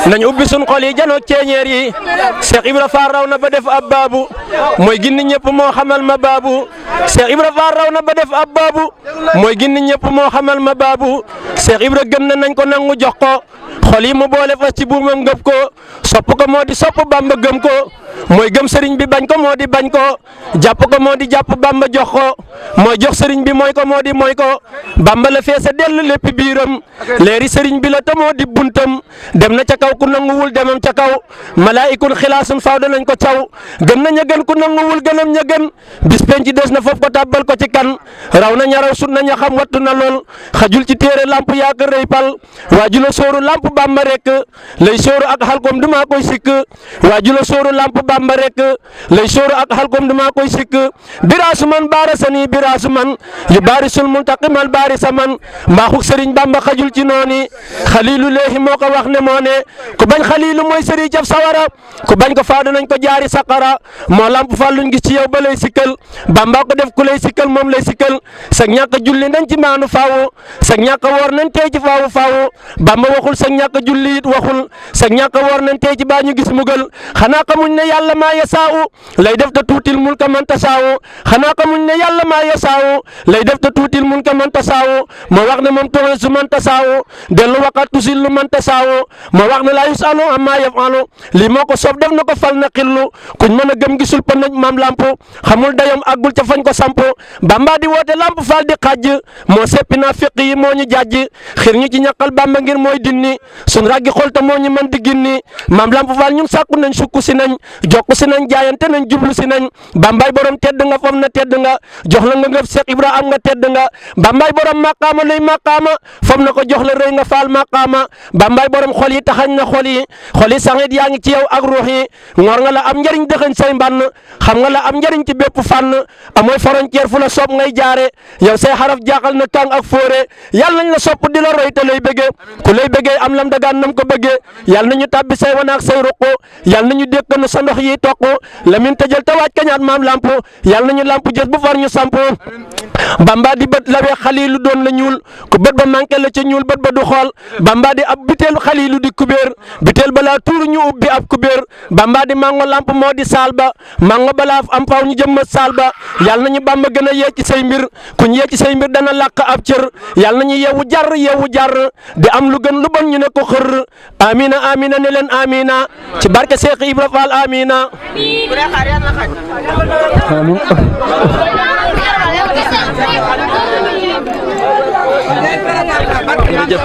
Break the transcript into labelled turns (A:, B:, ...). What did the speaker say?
A: nañ ubbi sun xol yi janoog ceeñeer yi Cheikh Ibra Fall raw na ba def ab baabu mooy gindi ñëpp moo xamal ma baabu Cheikh Ibra Fall raw na ba def ab baabu mooy gindi ñëpp moo xamal ma baabu Cheikh Ibra gëm na nañ ko nangu jox ko xol yi mu boole fas ci buumam ngëb ko sopp ko moo di sopp Bamba gëm ko mooy gëm sëriñ bi bañ ko moo di bañ ko jàpp ko moo di jàpp Bamba jox ko mooy jox sëriñ bi mooy ko moo di mooy ko Bamba la feesa dell lépp biiram leeri sëriñ bi la te moo di buntam dem na ca kaw ku nanguwul demam ca kaw malaayikun xilaasun faaw danañ ko caw gën na ña gën ku nanguwul gënam ña gën bis penc des na foofu ko tàbbal ko ci kan raw na ña raw sut na ña xam wattu na lool xajul ci téere lamp yaa ko rëy pal waaju la sóoru lamp Bamba rek lay sóoru ak xalkom duma koy sikk waaju la sóoru lamp Bamba rek lay sóoru ak xalkom duma koy sikk biraasu man baara sani biraasu man yu baarisul muntaqimal baari sa man mbaaxuk sëriñ Bamba xajul ci nooni xalilu leehi moo ko wax ne moo ne ku bañ xalilu mooy sëriñ jaf sawara ku bañ ko faadu nañ ko jaari saqara moo lamp fal luñ gis ci yow ba lay sikkal Bamba ko def ku lay sikkal moom lay sikkal sa ñàkk julli nañ ci maanu faawu sa ñàkk woor nañ tey ci faawu Bamba waxul sa ñàkk julli it waxul sa ñàkk woor nañ tey ci baa ñu gis mugal xanaa xamuñ ne yàlla maa yasaa'u lay def te tuutil mulka man tasaa'u xanaa xamuñ ne yàlla maa yasaa'u lay def te tuutil mulka man tasaa'u moo wax ne moom tu'izu man tasaa'u dellu waqat tusillu man tasaa'u moo wax ne laa yus'alu ammaa yaf'alu lii moo ko soob def na ko fal na xillu kuñ mën a gëm gisul pa naj maam lamp xamul dayom àggul ca fañ ko samp Bamba di woote lamp fal di xajj moo seppi naa fiq yi moo ñu jàjj xir ñu ci ñaqal Bamba ngir mooy dinni sun raggi xol te moo ñu mën di ginni maam lamp fal ñun sàkku nañ sukku si nañ jokku si nañ jaayante nañ jublu si nañ Bambaay borom tedd nga fam na tedd nga jox la nga ngëp Cheikh Ibra am nga tedd nga Bambaay borom maqaama luy maqaama fam na ko jox la rëy nga faal maqaama Bambaay borom xol yi taxañ na xol yi sanget yaa ngi ci yow ak ruux yi ngor nga la am njëriñ dëxëñ say mbann xam nga la am njëriñ ci bépp fànn amooy frontière fu la soob ngay jaare yow say xaraf jaaxal na kàng ak fóore yàlla nañ la sopp di la roy te lay bëggee ku lay bëggee am lam dagaan nam ko bëggee yàlla nañu tàbbi say wanaak say ruqu yàlla nañu dékkanu sa ndox yi toq lamin tëjal te waaj kañaat maam lamp yàlla nañu lamp jës bu far ñu samp Bamba di bët la we xalilu doon la ñuul ku bët ba manqué la ca ñuul bët ba du xool Bamba di ab biteel xalilu di kubéer biteel balaa tuuru ñu ubbi ab kubéer Bamba di mango lamp moo di saal ba mango balaa am faw ñu jëmmat saal ba yàlla nañu Bamba gën a yee ci say mbir kuñ yee ci say mbir dana làq ab cër yàlla nañu yeewu jar di am lu gën lu bon ñu ne ko xër amina amina ne leen amina ci barke Cheikh Ibra Fall amina jërëjëf